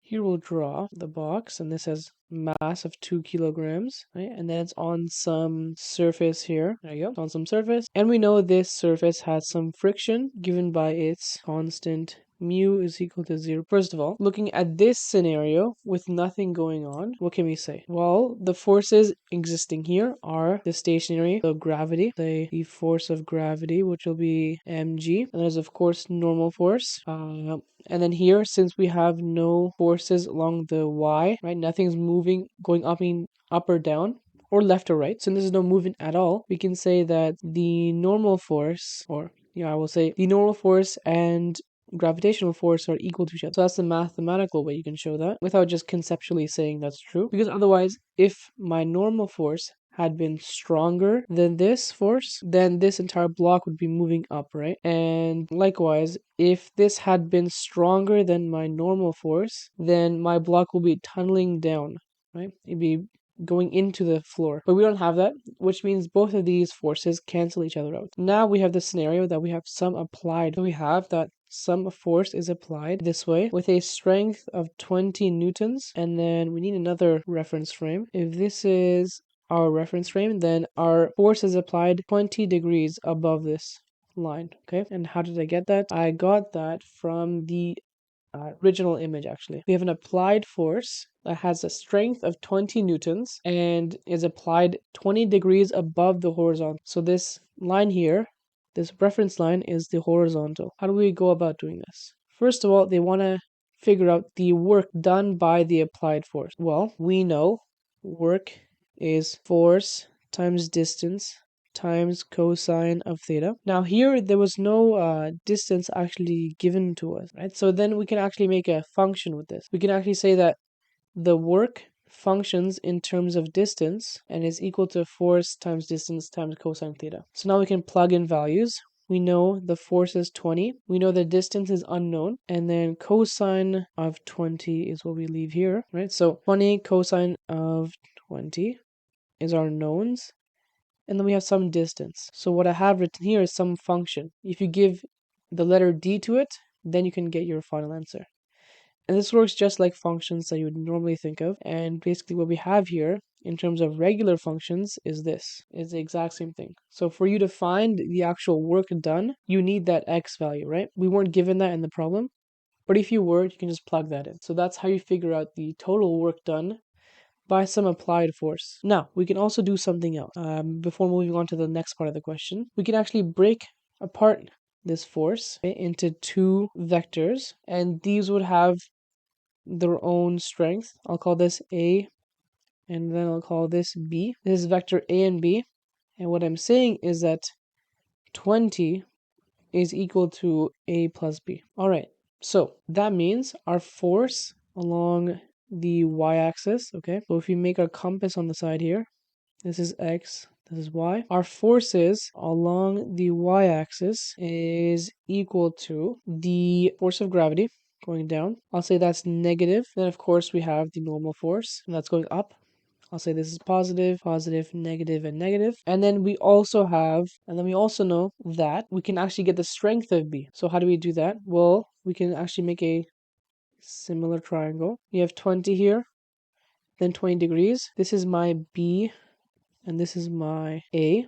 Here we'll draw the box, and this has mass of 2 kilograms, right? And then it's on some surface here. There you go. It's on some surface. And we know this surface has some friction given by its constant mu is equal to 0. First of all, looking at this scenario with nothing going on, what can we say? Well, the forces existing here are the stationary, so gravity, the force of gravity, which will be mg. And there's, of course, normal force. And then here, since we have no forces along the y, right, nothing's moving, going up or down, or left or right, so there's no movement at all, we can say that the normal force, or I will say the normal force and gravitational force are equal to each other. So that's the mathematical way you can show that without just conceptually saying that's true. Because otherwise, if my normal force had been stronger than this force, then this entire block would be moving up, right? And likewise, if this had been stronger than my normal force, then my block will be tunneling down, right? It'd be going into the floor. But we don't have that, which means both of these forces cancel each other out. Now we have the scenario that we have some applied. So we have that some force is applied this way with a strength of 20 newtons, and then we need another reference frame. If this is our reference frame, then our force is applied 20 degrees above this line. Okay, and how did I get that? I got that from the original image. Actually, we have an applied force that has a strength of 20 newtons and is applied 20 degrees above the horizontal. So this line here, this reference line, is the horizontal. How do we go about doing this? First of all, they want to figure out the work done by the applied force. Well, we know work is force times distance times cosine of theta. Now here there was no distance actually given to us, right? So then we can actually make a function with this. We can actually say that the work functions in terms of distance and is equal to force times distance times cosine theta. So now we can plug in values. We know the force is 20. We know the distance is unknown. And then cosine of 20 is what we leave here, right? So 20 cosine of 20 is our knowns. And then we have some distance. So what I have written here is some function. If you give the letter d to it, then you can get your final answer. And this works just like functions that you would normally think of. And basically what we have here in terms of regular functions is this. It's the exact same thing. So for you to find the actual work done, you need that x value, right? We weren't given that in the problem. But if you were, you can just plug that in. So that's how you figure out the total work done by some applied force. Now, we can also do something else. Before moving on to the next part of the question, we can actually break apart this force into two vectors, and these would have their own strength. I'll call this A, and then I'll call this B. This is vector A and B, and what I'm saying is that 20 is equal to A plus B. All right, so that means our force along the y-axis, okay? So if we make our compass on the side here, this is x, this is y. Our forces along the y-axis is equal to the force of gravity going down. I'll say that's negative. Then of course we have the normal force, and that's going up. I'll say this is positive, positive, negative, and negative. And then we also know that we can actually get the strength of B. So how do we do that? Well, we can actually make a similar triangle. You have 20 here, then 20 degrees. This is my B, and this is my A.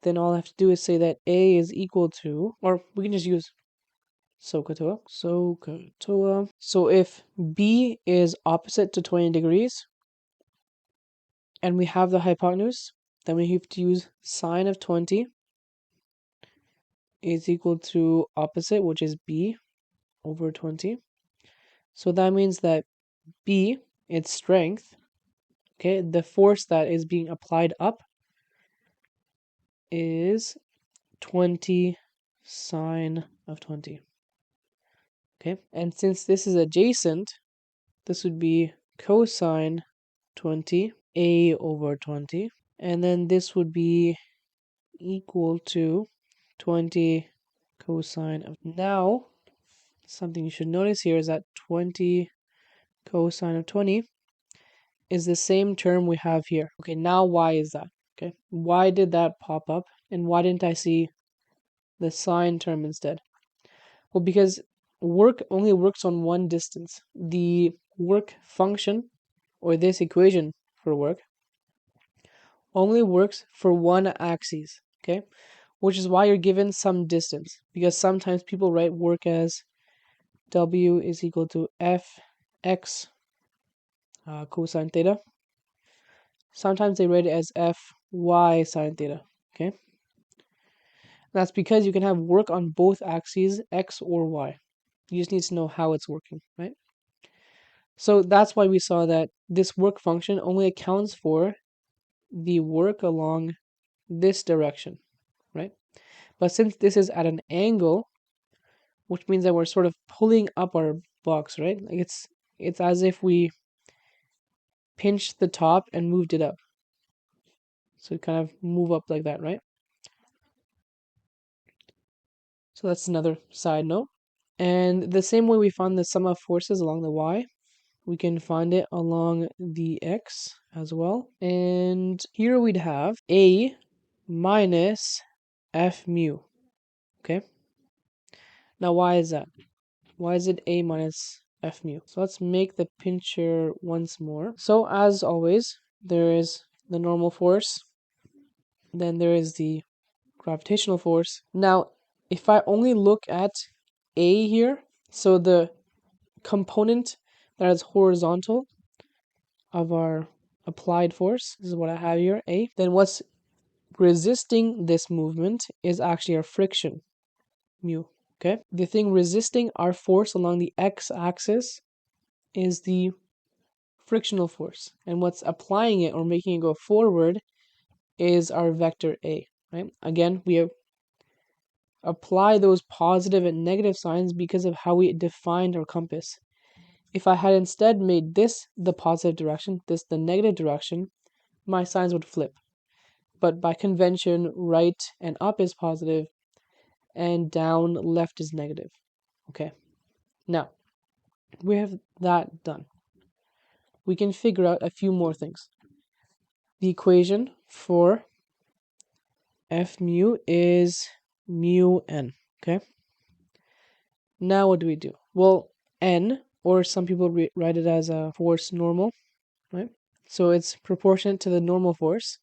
Then all I have to do is say that A is equal to, or we can just use SOHCAHTOA. So if B is opposite to 20 degrees, and we have the hypotenuse, then we have to use sine of 20 is equal to opposite, which is B over 20. So that means that B, its strength, okay, the force that is being applied up is 20 sine of 20. Okay, and since this is adjacent, this would be cosine 20 A over 20. And then this would be equal to 20 cosine of. Now, something you should notice here is that 20 cosine of 20 is the same term we have here. Okay, now why is that? Okay, why did that pop up, and why didn't I see the sine term instead? Well, because work only works on one distance. The work function, or this equation for work, only works for one axis, okay? Which is why you're given some distance, because sometimes people write work as W is equal to Fx cosine theta. Sometimes they write it as Fy sine theta, okay? That's because you can have work on both axes, X or Y. You just need to know how it's working, right? So that's why we saw that this work function only accounts for the work along this direction, right? But since this is at an angle, which means that we're sort of pulling up our box, right? Like it's as if we pinched the top and moved it up. So we kind of move up like that, right? So that's another side note. And the same way we found the sum of forces along the y, we can find it along the x as well. And here we'd have a minus f mu, okay? Now why is that? Why is it a minus f mu? So let's make the pincher once more. So as always, there is the normal force, then there is the gravitational force. Now, if I only look at a here, so the component that is horizontal of our applied force, this is what I have here, A, then what's resisting this movement is actually our friction, mu, okay? The thing resisting our force along the x-axis is the frictional force, and what's applying it or making it go forward is our vector A, right? Again, we apply those positive and negative signs because of how we defined our compass. If I had instead made this the positive direction, this the negative direction, my signs would flip. But by convention, right and up is positive, and down, left is negative. Okay, now we have that done. We can figure out a few more things. The equation for F mu is mu n, okay? Now what do we do? Well, n, or some people write it as a force normal, right? So it's proportionate to the normal force.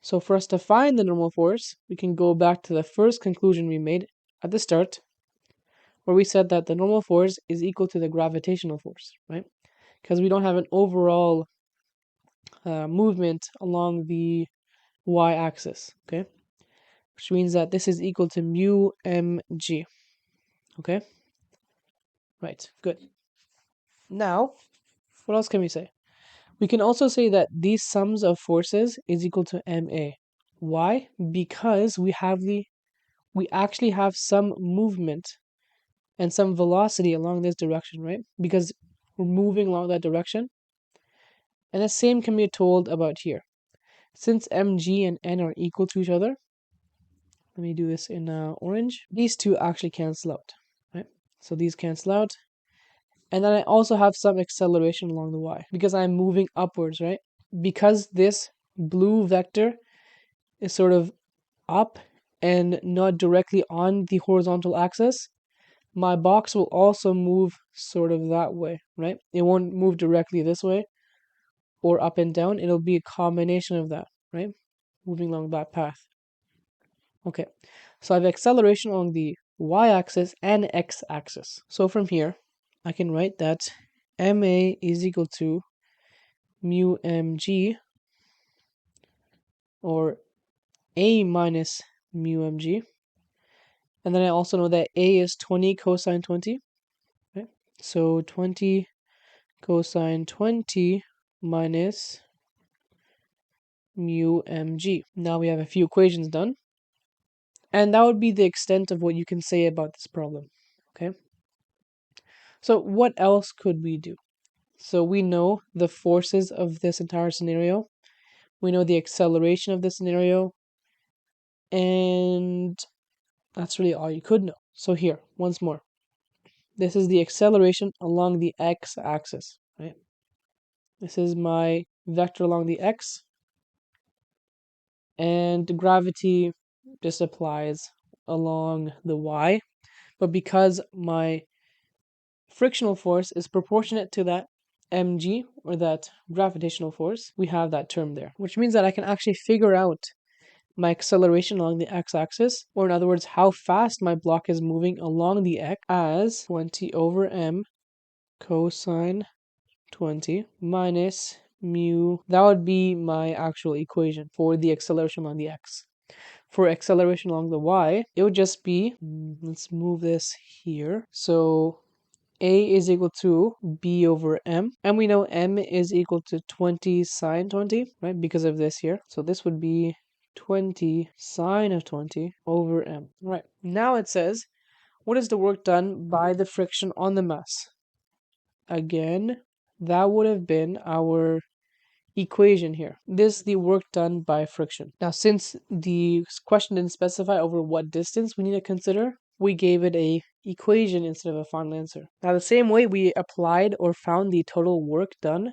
So for us to find the normal force, we can go back to the first conclusion we made at the start, where we said that the normal force is equal to the gravitational force, right? Because we don't have an overall movement along the y-axis, okay? Which means that this is equal to mu mg, okay? Right, good. Now, what else can we say? We can also say that these sums of forces is equal to ma. Why? Because we actually have some movement and some velocity along this direction, right? Because we're moving along that direction. And the same can be told about here. Since mg and n are equal to each other, let me do this in orange, these two actually cancel out, right? So these cancel out. And then I also have some acceleration along the y because I'm moving upwards, right? Because this blue vector is sort of up and not directly on the horizontal axis, my box will also move sort of that way, right? It won't move directly this way or up and down. It'll be a combination of that, right? Moving along that path. Okay, so I have acceleration along the y-axis and x-axis. So from here, I can write that ma is equal to mu mg, or a minus mu mg. And then I also know that a is 20 cosine 20. Right? So 20 cosine 20 minus mu mg. Now we have a few equations done. And that would be the extent of what you can say about this problem. Okay. So what else could we do? So we know the forces of this entire scenario. We know the acceleration of the scenario. And that's really all you could know. So here, once more. This is the acceleration along the x-axis, right? This is my vector along the x. And gravity just applies along the y. but because my frictional force is proportionate to that mg, or that gravitational force, we have that term there, which means that I can actually figure out my acceleration along the x-axis, or in other words, how fast my block is moving along the x, as 20 over m cosine 20 minus mu. That would be my actual equation for the acceleration along the x. For acceleration along the y, it would just be, let's move this here. So a is equal to b over m, and we know m is equal to 20 sine 20, right, because of this here. So this would be 20 sine of 20 over m. Right, now it says, what is the work done by the friction on the mass? Again, that would have been our equation here. This is the work done by friction. Now, since the question didn't specify over what distance we need to consider, we gave it a equation instead of a final answer. Now, the same way we applied or found the total work done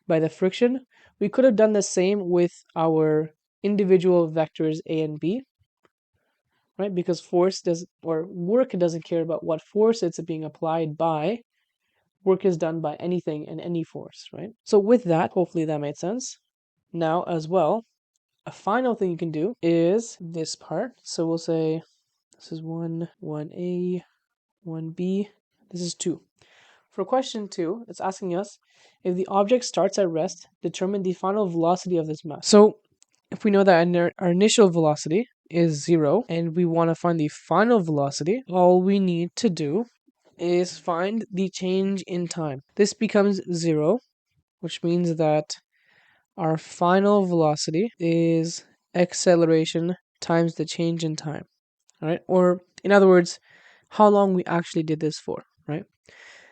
by the friction, we could have done the same with our individual vectors a and b, right? Because work doesn't care about what force it's being applied by. Work is done by anything and any force, right? So with that, hopefully that made sense. Now, as well, a final thing you can do is this part. So we'll say this is 1A, 1B, this is 2. For question 2, it's asking us, if the object starts at rest, determine the final velocity of this mass. So if we know that our initial velocity is 0, and we want to find the final velocity, all we need to do is find the change in time. This becomes 0, which means that our final velocity is acceleration times the change in time, right? Or in other words, how long we actually did this for, right?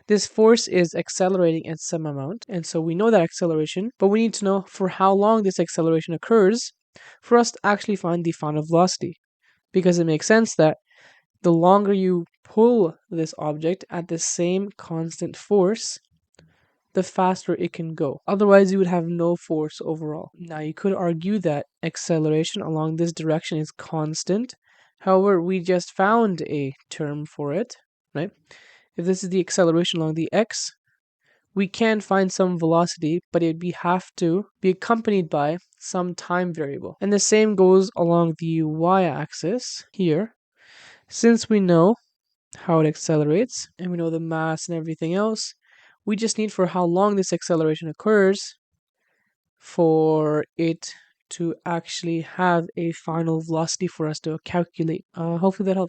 This force is accelerating at some amount, and so we know that acceleration, but we need to know for how long this acceleration occurs for us to actually find the final velocity, because it makes sense that the longer you pull this object at the same constant force, the faster it can go. Otherwise, you would have no force overall. Now, you could argue that acceleration along this direction is constant. However, we just found a term for it, right? If this is the acceleration along the x, we can find some velocity, but it would have to be accompanied by some time variable. And the same goes along the y-axis here. Since we know how it accelerates, and we know the mass and everything else, we just need for how long this acceleration occurs for it to actually have a final velocity for us to calculate. Hopefully that helps.